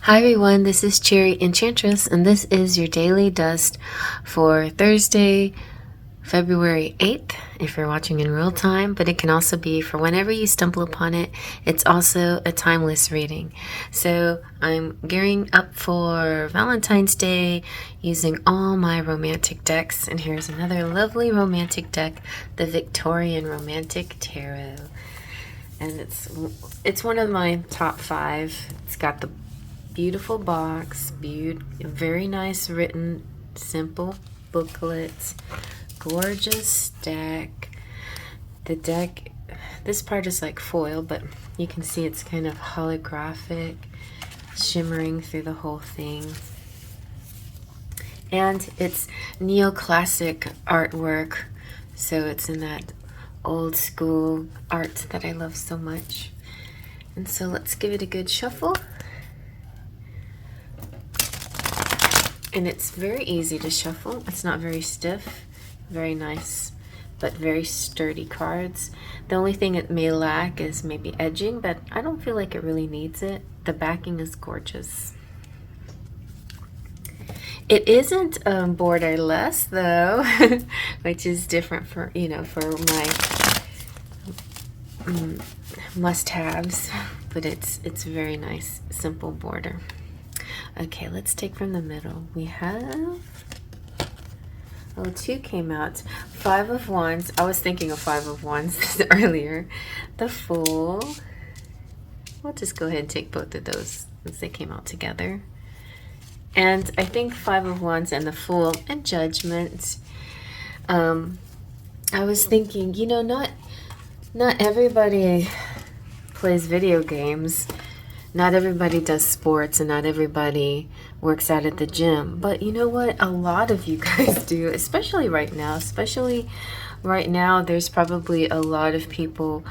Hi everyone, this is CherryEnchantress, and this is your daily dust for Thursday, February 8th, if you're watching in real time, but it can also be for whenever you stumble upon it. It's also a timeless reading. So I'm gearing up for Valentine's Day using all my romantic decks, and here's another lovely romantic deck, the Victorian Romantic Tarot. And it's one of my top 5. It's got the beautiful box, very nice written, simple booklet, gorgeous deck. The deck, this part is like foil, but you can see it's kind of holographic, shimmering through the whole thing. And it's neoclassic artwork, so it's in that old school art that I love so much. And so let's give it a good shuffle. And it's very easy to shuffle. It's not very stiff, very nice, but very sturdy cards. The only thing it may lack is maybe edging, but I don't feel like it really needs it. The backing is gorgeous. It isn't borderless though, which is different for, for my must-haves, but it's very nice, simple border. Okay, let's take from the middle. We have, 2 came out. 5 of Wands. I was thinking of 5 of Wands earlier. The Fool. We'll just go ahead and take both of those since they came out together. And I think 5 of Wands and the Fool and Judgment. I was thinking, not everybody plays video games. Not everybody does sports, and not everybody works out at the gym. But you know what? A lot of you guys do, especially right now. There's probably a lot of people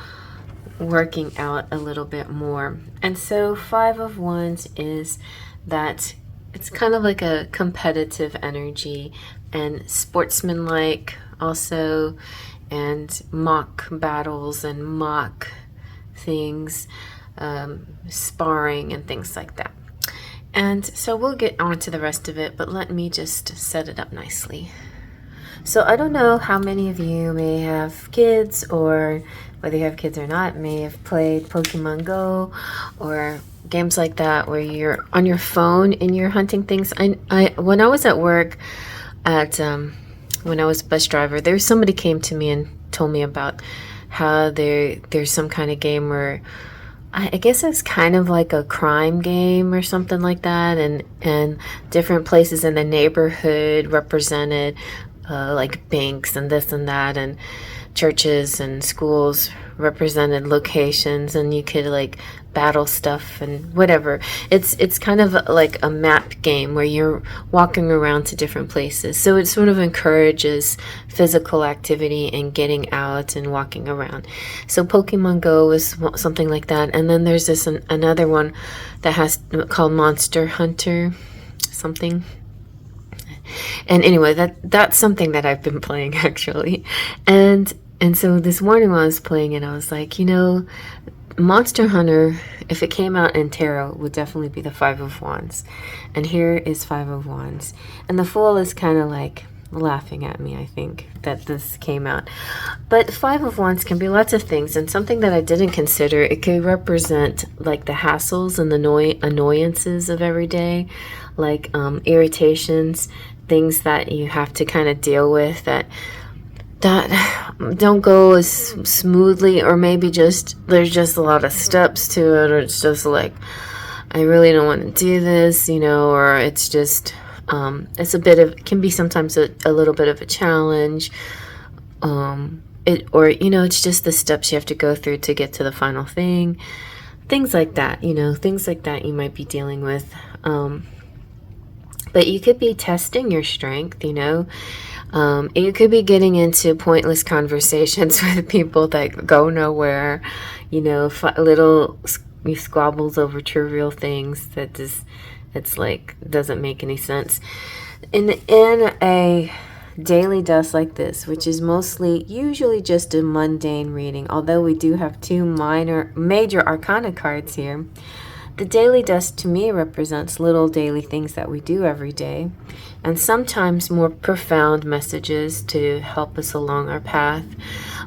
working out a little bit more. And so 5 of Wands is that it's kind of like a competitive energy and sportsmanlike also, and mock battles and mock things. Sparring and things like that. And so we'll get on to the rest of it, but let me just set it up nicely. So I don't know how many of you may have kids, or whether you have kids or not, may have played Pokemon Go or games like that where you're on your phone and you're hunting things. I when I was at work at when I was a bus driver, somebody came to me and told me about how there's some kind of game where I guess it's kind of like a crime game or something like that, and different places in the neighborhood represented, like banks and this and that, and churches and schools represented locations, and you could like battle stuff and whatever. It's kind of like a map game where you're walking around to different places, so it sort of encourages physical activity and getting out and walking around. So Pokemon Go is something like that, and then there's this another one that has called Monster Hunter something. And anyway, that's something that I've been playing actually. And so this morning when I was playing it, I was like, Monster Hunter, if it came out in tarot, would definitely be the 5 of Wands. And here is 5 of Wands. And the Fool is kind of like laughing at me, I think, that this came out. But 5 of Wands can be lots of things. And something that I didn't consider, it could represent like the hassles and the annoyances of every day, like irritations, things that you have to kind of deal with that don't go as smoothly, or maybe there's just a lot of steps to it, or it's just like, I really don't want to do this, or it's just it can be sometimes a little bit of a challenge, it's just the steps you have to go through to get to the final thing, things like that, things like that you might be dealing with. But you could be testing your strength, you could be getting into pointless conversations with people that go nowhere, little squabbles over trivial things that it's like doesn't make any sense. In a daily dust like this, which is usually just a mundane reading, although we do have 2 major arcana cards here, The daily dust to me represents little daily things that we do every day, and sometimes more profound messages to help us along our path.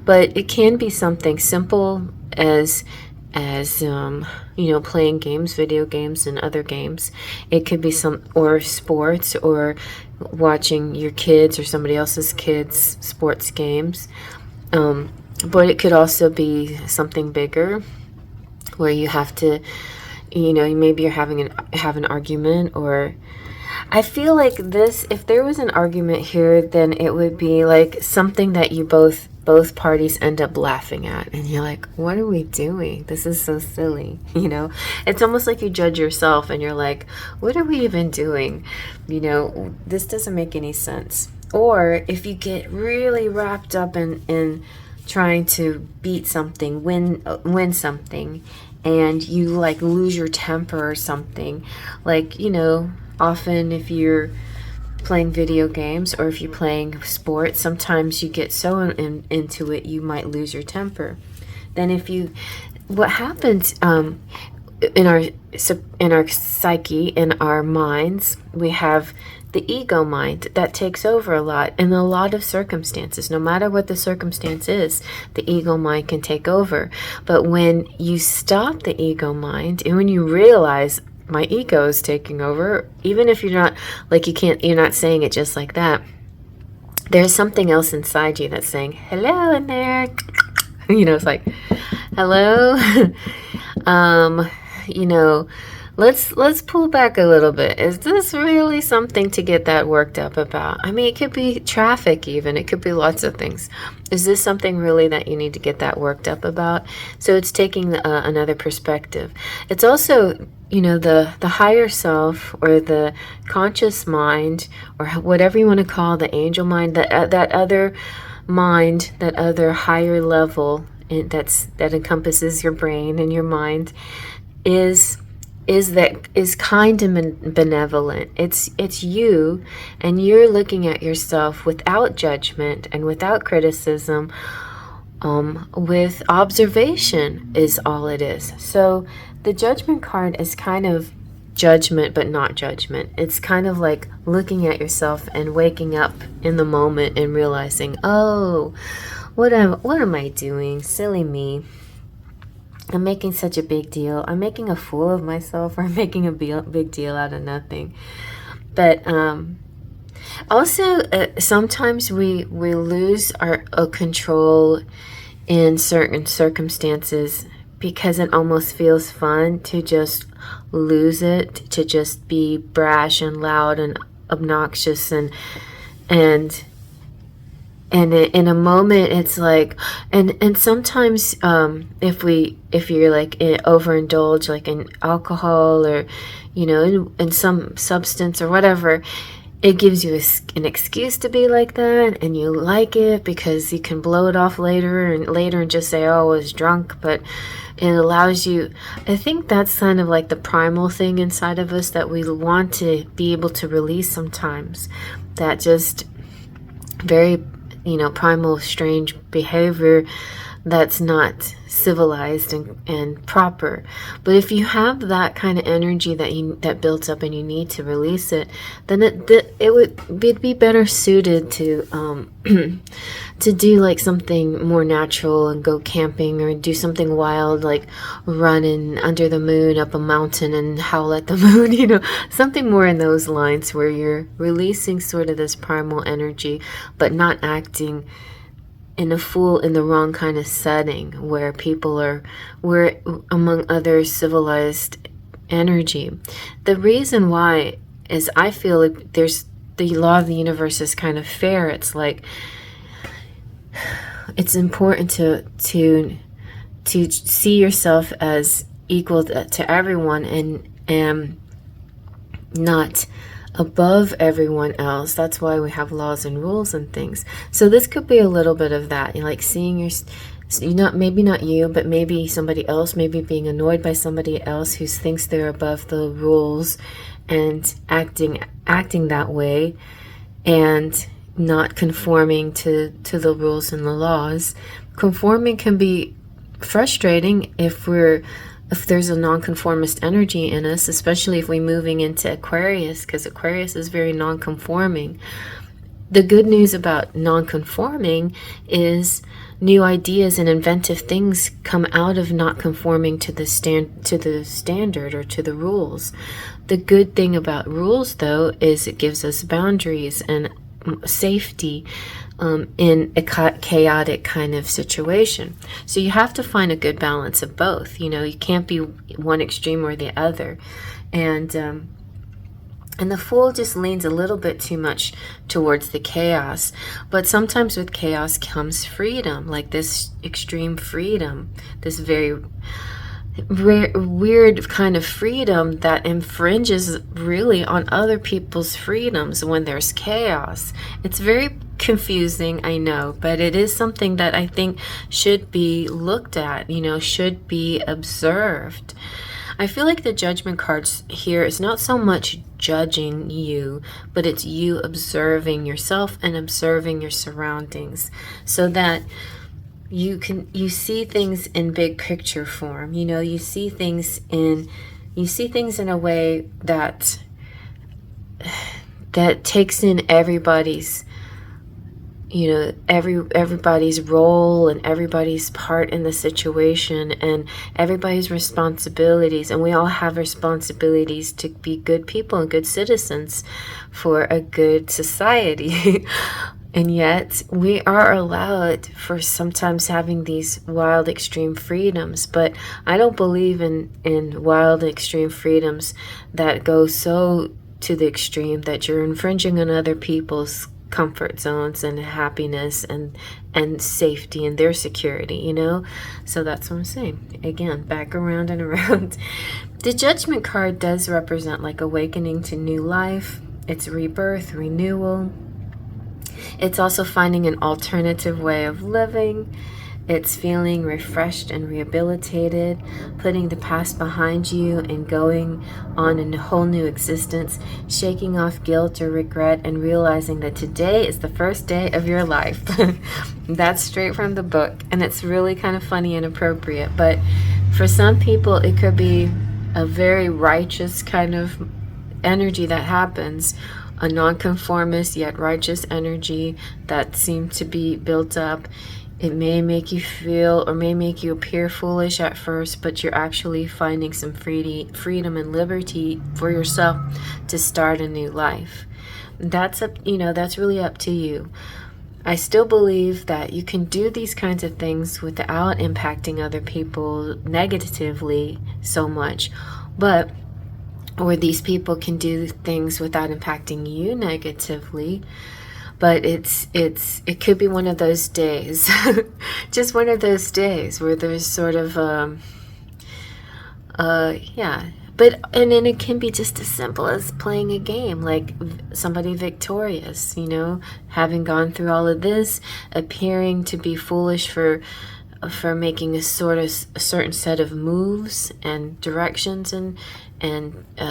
But it can be something simple as playing games, video games, and other games. It could be or sports, or watching your kids or somebody else's kids' sports games. But it could also be something bigger, where you have to, maybe you're have an argument, or I feel like this, if there was an argument here, then it would be like something that you both parties end up laughing at, and you're like, what are we doing? This is so silly. It's almost like you judge yourself and you're like, what are we even doing? This doesn't make any sense. Or if you get really wrapped up in trying to beat something, win something, and you like lose your temper or something, like, often if you're playing video games or if you're playing sports, sometimes you get so into it you might lose your temper. Then what happens in our psyche, in our minds, we have the ego mind that takes over a lot in a lot of circumstances. No matter what the circumstance is, the ego mind can take over. But when you stop the ego mind, and when you realize my ego is taking over, even if you're not like, you're not saying it just like that, there's something else inside you that's saying, hello in there. It's like, hello. Let's pull back a little bit. Is this really something to get that worked up about? I mean, it could be traffic even. It could be lots of things. Is this something really that you need to get that worked up about? So it's taking another perspective. It's also, the higher self, or the conscious mind, or whatever you want to call the angel mind, that other mind, that other higher level that encompasses your brain and your mind, is kind and benevolent. It's you, and you're looking at yourself without judgment and without criticism, with observation is all it is. So the judgment card is kind of judgment, but not judgment. It's kind of like looking at yourself and waking up in the moment and realizing, oh, what am I doing? Silly me. I'm making such a big deal. I'm making a fool of myself, or I'm making a big deal out of nothing. But also, sometimes we lose our control in certain circumstances, because it almost feels fun to just lose it, to just be brash and loud and obnoxious, and in a moment it's like, and sometimes if you're like overindulge, like in alcohol, or in some substance or whatever, it gives you an excuse to be like that, and you like it because you can blow it off later and just say, oh, I was drunk. But it allows you, I think that's kind of like the primal thing inside of us that we want to be able to release sometimes, that just very primal, strange behavior that's not civilized and proper. But if you have that kind of energy that builds up and you need to release it, then it'd be better suited to to do like something more natural and go camping, or do something wild like running under the moon up a mountain and howl at the moon, something more in those lines, where you're releasing sort of this primal energy, but not acting in the wrong kind of setting, where we're among other civilized energy. The reason why is, I feel like there's the law of the universe is kind of fair. It's like, it's important to see yourself as equal to everyone, and not above everyone else. That's why we have laws and rules and things. So this could be a little bit of that, like seeing maybe not you, but maybe somebody else, maybe being annoyed by somebody else who thinks they're above the rules, and acting that way, and not conforming to the rules and the laws. Conforming can be frustrating if we're if there's a nonconformist energy in us, especially if we're moving into Aquarius, because Aquarius is very nonconforming. The good news about nonconforming is new ideas and inventive things come out of not conforming to the standard or to the rules. The good thing about rules, though, is it gives us boundaries and safety in a chaotic kind of situation. So you have to find a good balance of both. You know, you can't be one extreme or the other. And the Fool just leans a little bit too much towards the chaos. But sometimes with chaos comes freedom, like this extreme freedom, this very weird kind of freedom that infringes really on other people's freedoms when there's chaos. It's very confusing, I know, but it is something that I think should be looked at, you know, should be observed. I feel like the Judgment cards here is not so much judging you, but it's you observing yourself and observing your surroundings, so that you see things in big picture form. You know, you see things in a way that takes in everybody's, you know, everybody's role and everybody's part in the situation and everybody's responsibilities. And we all have responsibilities to be good people and good citizens for a good society. And yet we are allowed for sometimes having these wild extreme freedoms. But I don't believe in wild extreme freedoms that go so to the extreme that you're infringing on other people's comfort zones and happiness and safety and their security, you know. So that's what I'm saying. Again, back around and around. The Judgment card does represent like awakening to new life. It's rebirth, renewal. It's also finding an alternative way of living. It's feeling refreshed and rehabilitated, putting the past behind you and going on a whole new existence, shaking off guilt or regret and realizing that today is the first day of your life. That's straight from the book, and it's really kind of funny and appropriate. But for some people, it could be a very righteous kind of energy that happens, a nonconformist yet righteous energy that seems to be built up. It may make you feel or may make you appear foolish at first, but you're actually finding some freedom and liberty for yourself to start a new life. That's that's really up to you. I still believe that you can do these kinds of things without impacting other people negatively so much, or these people can do things without impacting you negatively. But it could be one of those days, just one of those days where there's sort of and then it can be just as simple as playing a game, like somebody victorious, you know, having gone through all of this, appearing to be foolish for making a certain set of moves and directions and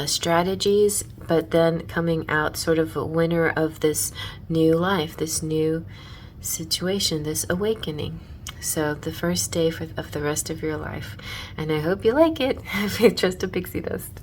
strategies, but then coming out sort of a winner of this new life, this new situation, this awakening. So the first day of the rest of your life. And I hope you like it. Trust a pixie dust.